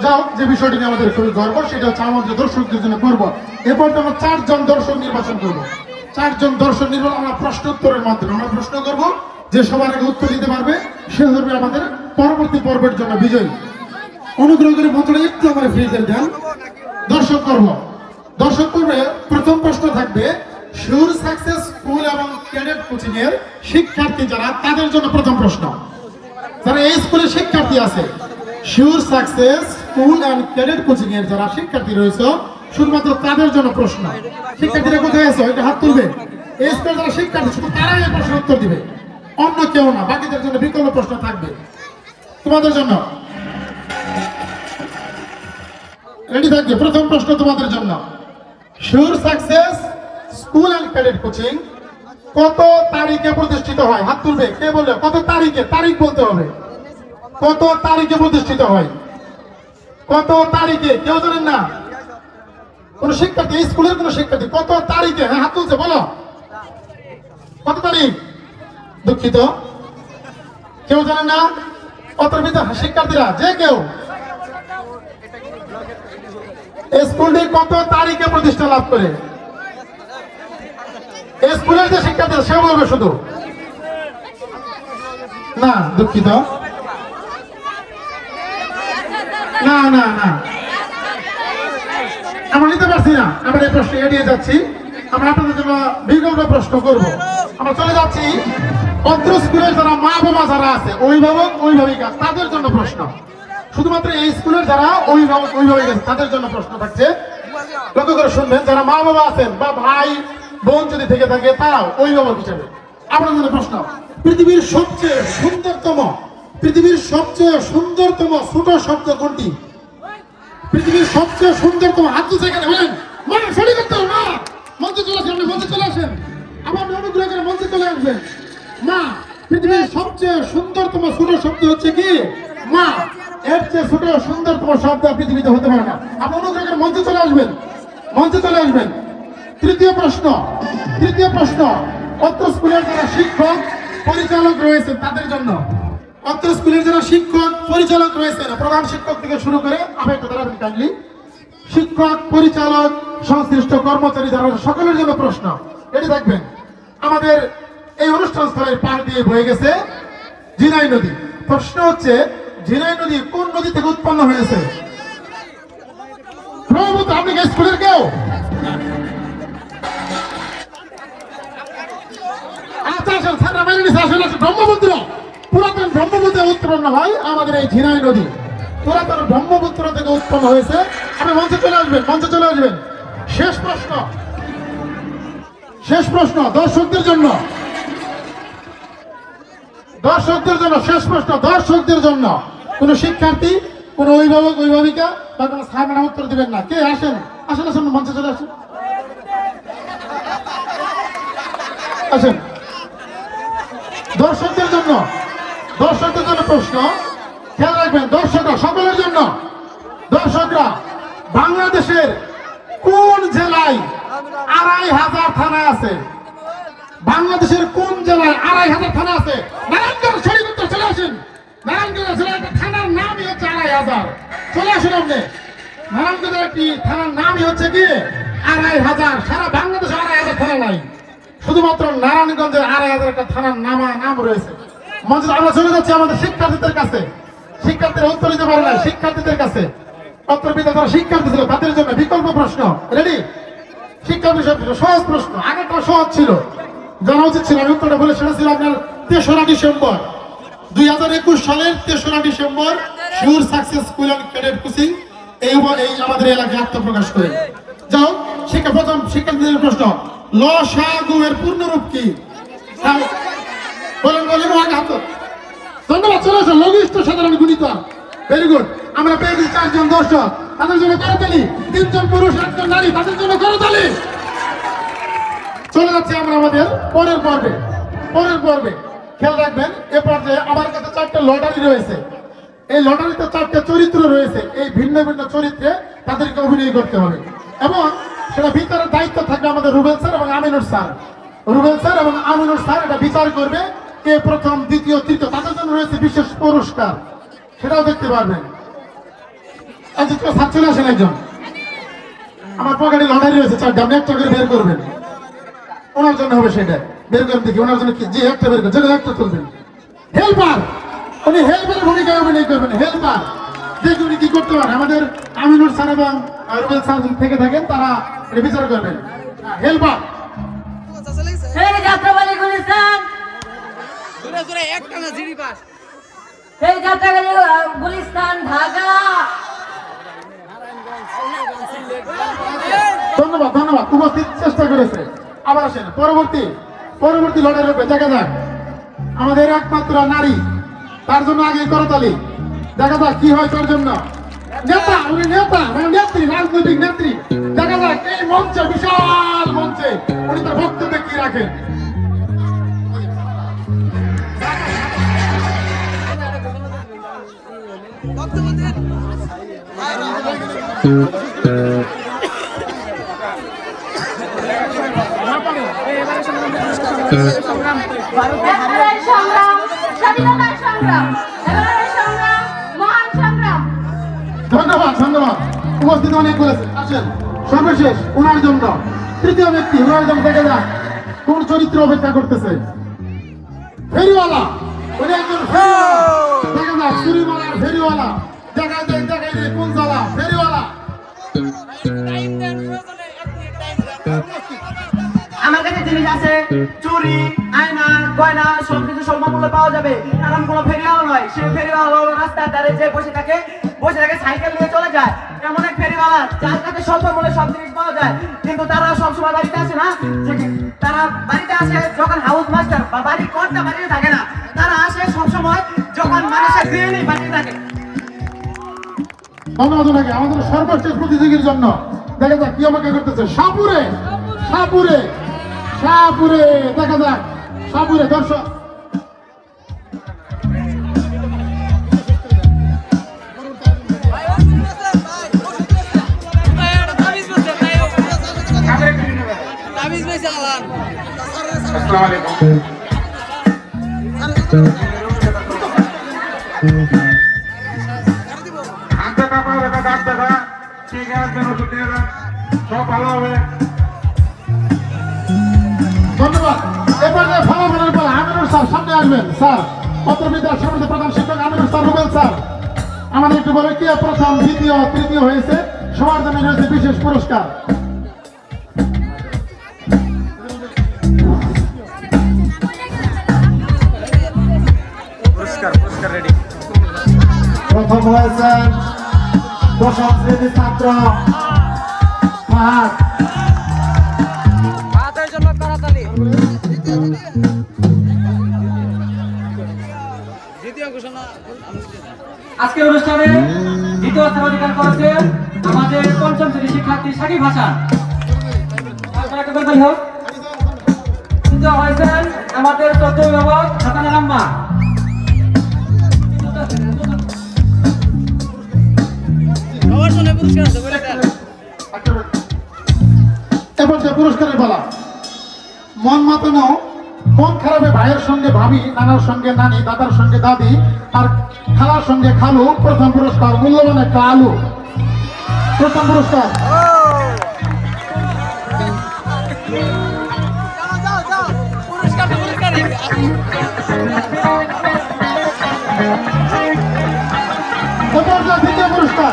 যাও, যে বিষয়টি নিয়ে আমাদের খুবই গর্ব সেটা হচ্ছে আমাদের দর্শকদের জন্য করব। এরপর আমরা 4 জন দর্শক নির্বাচন করব। 4 জন দর্শক নির্বাচন আমরা প্রশ্ন উত্তরের মাধ্যমে আমরা প্রশ্ন করব, যে সবার আগে উত্তর দিতে পারবে সে হবে আমাদের পরবর্তী পর্বের জন্য বিজয়ী। অনুগ্রহ করে মন্ত্রণা একটু আমার ফ্রি করে দেন। দর্শক করব, দর্শক করবে। প্রথম প্রশ্ন থাকবে শিওর সাকসেস স্কুল এবং ক্যাডেট কোচিং এর শিক্ষার্থী যারা, তাদের জন্য প্রথম প্রশ্ন। যারা এই স্কুলের শিক্ষার্থী আছে, sure success school and cadet coaching এর যারা শিক্ষার্থী রয়েছে, শুধুমাত্র তাদের জন্য প্রশ্ন। শিক্ষার্থীরা কোথায় আছে এটা হাত তুলবে। এই স্কুলের যারা শিক্ষার্থী শুধু তারাই এই প্রশ্নের উত্তর দিবে, অন্য কেউ না। বাকিদের জন্য বিকল্প প্রশ্ন থাকবে তোমাদের জন্য। রেডি থাকবে? প্রথম প্রশ্ন তোমাদের জন্য। Sure success school and cadet coaching কত তারিখে প্রতিষ্ঠিত হয়? হাত তুলবে। কে বলবে কত তারিখে? তারিখ বলতে হবে। কত তারিখে প্রতিষ্ঠিত হয়? কত তারিখে? কেউ জানেন না? কোন শিক্ষার্থী, স্কুলের কোন শিক্ষার্থী কত তারিখে? হ্যাঁ, হাত তুলছে, বলো কত তারিখ? দুঃখিত, কেউ জানেন না? অতর ভিতর শিক্ষার্থীরা যে কেউ, স্কুলটি কত তারিখে প্রতিষ্ঠা লাভ করে? স্কুলের যে শিক্ষার্থী সে বলবে শুধু না। দুঃখিত, না না না, আমরা নিতে পারছি না। আমরা এই প্রশ্ন এড়িয়ে যাচ্ছি। আমরা আপনাদের জন্য বিকল্প প্রশ্ন করব। আমরা চলে যাচ্ছি অত্র স্কুলের যারা মা বাবা যারা আছে, অভিভাবক অভিভাবিকা, তাদের জন্য প্রশ্ন। শুধুমাত্র এই স্কুলের যারা অভিভাবক অভিভাবিকা তাদের জন্য প্রশ্ন থাকছে। লক্ষ্য করে শুনবেন, যারা মা বাবা আছেন বা ভাই বোন যদি থেকে থাকে তারাও অভিভাবক হিসেবে আপনাদের জন্য প্রশ্ন। পৃথিবীর সবচেয়ে সুন্দরতম ছোট শব্দ কোনটি? পৃথিবীর সবচেয়ে সুন্দরতম, হাত তুলছে এখানে, বলেন। মানে সরি করতে হবে। মা মঞ্চে চলে আসেন, আপনি মঞ্চে চলে আসেন। আবার অনুগ্রহ করে মঞ্চে চলে আসবেন। মা, পৃথিবীর সবচেয়ে সুন্দরতম ছোট শব্দ হচ্ছে কি? মা। এর চেয়ে ছোট সুন্দরতম শব্দ পৃথিবীতে হতে পারে না। আপনি অনুগ্রহ করে মঞ্চে চলে আসবেন, মঞ্চে চলে আসবেন। তৃতীয় প্রশ্ন অত্র স্কুলের যারা শিক্ষক পরিচালক রয়েছেন তাদের জন্য। অত্র স্কুলের যারা শিক্ষক পরিচালক রয়েছেন, প্রধান শিক্ষক থেকে শুরু করে, আমি একটু দাঁড়াবেন কাইন্ডলি, শিক্ষক পরিচালক সংশ্লিষ্ট কর্মচারী যারা, সকলের জন্য প্রশ্ন। এটি দেখবেন, আমাদের এই অনুষ্ঠান স্থলের পার দিয়ে বয়ে গেছে ঝিনাই নদী। প্রশ্ন হচ্ছে, ঝিনাই নদী কোন নদী থেকে উৎপন্ন হয়েছে? ব্রহ্মপুত্র। আপনি কি স্কুলের কেউ? ব্রহ্মপুত্র, পুরাতন ব্রহ্মপুত্রে উৎপন্ন হয় আমাদের এই ঝিনাই নদী। পুরাতন ব্রহ্মপুত্র থেকে উৎপন্ন হয়েছে। আপনি মঞ্চে চলে আসবেন, মঞ্চে চলে আসবেন। শেষ প্রশ্ন দর্শকদের জন্য। শেষ প্রশ্ন দর্শকদের জন্য। কোন শিক্ষার্থী, কোন অভিভাবক অভিভাবিকা বা কোন স্থায়ী উত্তর দিবেন না। কে? আসেন আসেন আসেন, মঞ্চে চলে আসেন, আসেন। দর্শকদের জন্য প্রশ্ন। খেয়াল রাখবেন দর্শকরা, সকলের জন্য। দর্শকরা, বাংলাদেশের কোন জেলায় ২৫০০ থানা আছে? বাংলাদেশের কোন জেলায় ২৫০০ থানা আছে? নারায়ণগঞ্জ। শরীরপুর চলে আসেন। নারায়ণগঞ্জ জেলার একটা থানার নামই হচ্ছে ২৫০০। চলে আসুন আপনি। নারায়ণগঞ্জের একটি থানার নামই হচ্ছে কি ২৫০০। সারা বাংলাদেশে ২৫০০ থানা নাই, শুধুমাত্র নারায়ণগঞ্জের ২৫০০ একটা থানার নাম রয়েছে। মঞ্চে আমরা চলে যাচ্ছি আমাদের শিক্ষার্থীদের কাছে। শিক্ষার্থীরা উত্তর দিতে পারে না, শিক্ষার্থীদের কাছে। পত্রপিতা যারা শিক্ষার্থী ছিল তাদের জন্য বিকল্প প্রশ্ন। রেডি? শিক্ষা বিষয় সহজ প্রশ্ন। আগেরটা সহজ ছিল, জানা উচিত ছিল। আমি উত্তরটা বলে, সেটা ছিল আপনার ৩রা ডিসেম্বর ২০২১ সালের ৩রা December sure success school and cadet coaching এই আমাদের এলাকায় আত্মপ্রকাশ করে। যাও, প্রথম শিক্ষার্থীদের প্রশ্ন, লসাগু এর পূর্ণরূপ কি? বলেন। ধন্যবাদ। চলে আসুন। লঘিষ্ঠ সাধারণ গুণিতক। Very good. আমরা পেয়ে গেছি 4 জন দর্শক, তাদের জন্য করতালি। 3 জন পুরুষ, 1 জন নারী, তাদের জন্য করতালি। চলে যাচ্ছি আমরা আমাদের পরের পর্বে। খেয়াল রাখবেন, এ পর্যায়ে আমার কাছে 4টা লটারি রয়েছে। এই লটারিতে 4টা চরিত্র রয়েছে। এই ভিন্ন ভিন্ন চরিত্রে তাদেরকে অভিনয় করতে হবে এবং সেটা বিচারের দায়িত্ব থাকবে আমাদের রুবেল স্যার এবং আমিনুর স্যার। এটা বিচার করবে কে প্রথম, দ্বিতীয়, তৃতীয়। তাদের জন্য রয়েছে বিশেষ পুরস্কার, সেটাও দেখতে পারবেন। আচ্ছা তো ছাত্র আসেন একজন আমার পকেটে লটারি রয়েছে 4টা আপনি একটা করে বের করবেন ওনার জন্য হবে সেটা বের করে দেখি ওনার জন্য কি যে একটা বের করবেন যেটা একটা তুলবেন হেল্পার উনি হেল্পারের ভূমিকা অভিনয় করবেন হেল্পার দেখি উনি কি করতে পারেন আমাদের আমিনুর স্যার এবং রুবেল স্যার থেকে থাকেন তারা বিচার করবেন হেল্পার এই যাত্রাবাড়ি গুলিস্তান এই যাত্রাবাড়ি গুলিস্তান ঢাকা ধন্যবাদ ধন্যবাদ উপস্থিত চেষ্টা করেছে আবার আসেন পরবর্তী লড়াইয়ের রূপে দেখা যাক আমাদের একমাত্র নারী তার জন্য আগে করতালি দেখা যাক কি হয় তার জন্য নেতা উনি নেতা মানে নেত্রী রাজনৈতিক নেত্রী দেখা যাক এই মঞ্চে বিশাল মঞ্চে উনি তার বক্তব্যে কি রাখেন এবারের সংগ্রাম স্বাধীনতার সংগ্রাম এবারের সংগ্রাম মহান সংগ্রাম ধন্যবাদ ধন্যবাদ উপস্থিত অনেক বলেছে আসেন সর্বশেষ ওনার জন্য তৃতীয় ব্যক্তি ওনার জন্য দেখা যাক কোন চরিত্র অপেক্ষা করতেছে ফেরিওয়ালা উনি একজন ফেরিওয়ালা দেখা যাক চুরিমালার ফেরিওয়ালা দেখা যায় কোন জালা ফেরিওয়ালা আমার কাছে জিনিস আছে চুরি আয়না গয়না সবকিছু স্বল্প মূল্যে পাওয়া যাবে কারণ কোনো ফেরিওয়ালা নয় সে ফেরিওয়ালা রাস্তার ধারে যে বসে থাকে সাইকেল নিয়ে চলে যায় এমন এক ফেরিওয়ালা যার কাছে স্বল্প মূল্যে সব জিনিস পাওয়া যায় কিন্তু তারা সবসময় বাড়িতে আসে না তারা বাড়িতে আসে যখন হাউস মাস্টার বা বাড়ির কর্তা বাড়িতে থাকে না তারা আসে সবসময় যখন মানুষের গৃহিণী বাড়িতে থাকে। ধন্যবাদ ওনাকে আমাদের সর্বশেষ প্রতিযোগীর জন্য দেখা যাক কি আমাকে করতেছে সাপুরে সাপুরে সাপুরে দেখা যাক সাপুরে দর্শক আসসালামু আলাইকুম ঠিক আছে সব ভালো হবে ধন্যবাদ এবারে ফলাফলের পর আমিনুর স্যার সামনে আসবেন স্যার পত্রবিদ্যার সমিতি প্রধান শিক্ষক আমিনুর স্যার রুবেল স্যার আমাদের একটু বলে কি প্রথম দ্বিতীয় তৃতীয় হয়েছে সবার জন্য রয়েছে বিশেষ পুরস্কার প্রথম হয়েছেন দশম শ্রেণীর ছাত্র আজকের অনুষ্ঠানে দ্বিতীয় স্থান অধিকার করেছে আমাদের পঞ্চম শ্রেণীর শিক্ষার্থী সাকিব হাসান। তৃতীয় হয়েছেন আমাদের চৌদ্দ অভিভাবক হাসান রাম্মা। এবার যে পুরস্কারের বলা মন মাতানো মন খারাপে ভাইয়ের সঙ্গে ভাবি নানার সঙ্গে নানি দাদার সঙ্গে দাদি আর খালার সঙ্গে খালু প্রথম পুরস্কার মূল্যবান একটা আলু প্রথম পুরস্কার দ্বিতীয় পুরস্কার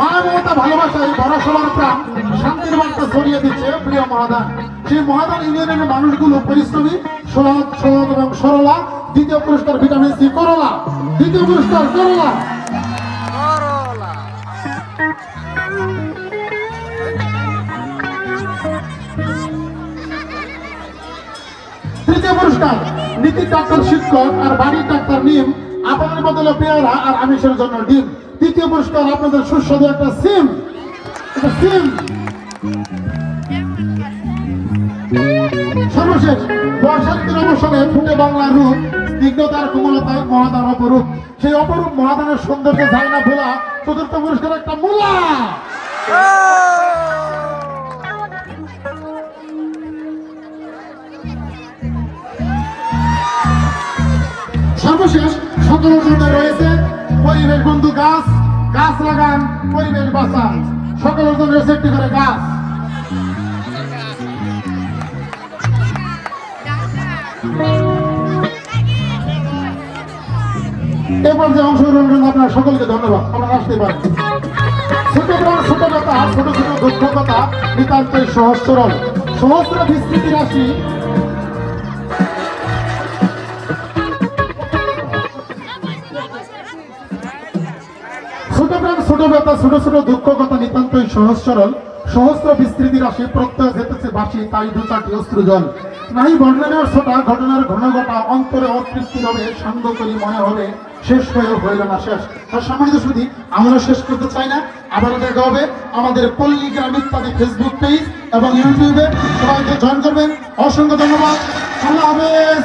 মানবতা ভালোবাসায় ভরা সবার প্রাণ শান্তির বার্তা ছড়িয়ে দিচ্ছে প্রিয় মহাদান সেই মহাদান ইউনিয়নের মানুষগুলো পরিশ্রমী সৎ এবং সরলা দ্বিতীয় পুরস্কার ভিটামিন সি করলা দ্বিতীয় পুরস্কার করলা তৃতীয় পুরস্কার নীতি ডাক্তার শিক্ষক আর বাড়ির ডাক্তার নিম আপনাদের বদলে পেয়ারা আর আমিষের জন্য ডিম তৃতীয় পুরস্কার আপনাদের সুস্বাদু একটা সিম সর্বশেষ বর্ষা ঋতুর অবসরে ফুটে বাংলার রূপ স্নিগ্ধতার কোমলতায় মহাদান অপরূপ সেই অপরূপ মহাদানের সৌন্দর্য যায় না ভোলা চতুর্থ পুরস্কার একটা মূলা সর্বশেষ সকলের জন্য রয়েছে পরিবেশ বন্ধু গাছ গাছ লাগান, পরিবেশ বাঁচান। সকলের জন্য একটি করে গাছ। এবার যে অংশগ্রহণ করেন আপনার সকলকে ধন্যবাদ। আপনারা আসতে পারেন। ছোট বড় ছোট কথা, ছোট ছোট দুঃখ কথা নিতান্তই সহজ সরল, সহস্র বিস্তৃতি রাশি। ছোট প্রাণ ছোট ব্যথা, ছোট ছোট দুঃখ কথা নিতান্তই সহজ সরল, সহস্র বিস্তৃতি রাশি। প্রত্যয় যেতেছে বাসি, তাই দু চারটি অশ্রু জল। নাই বর্ণনার ছোটা, ঘটনার ঘন ঘটা, অন্তরে অতৃপ্তি হবে, সাঙ্গ করি মনে হবে শেষ হয়েও হইল না শেষ। তার সম্মানিত শুধু আমরা শেষ করতে চাই না। আবারও দেখা হবে আমাদের পল্লীগ্রাম ইত্যাদি ফেসবুক পেজ এবং ইউটিউবে। সবাইকে জয়েন করবেন। অসংখ্য ধন্যবাদ। আল্লাহ হাফেজ।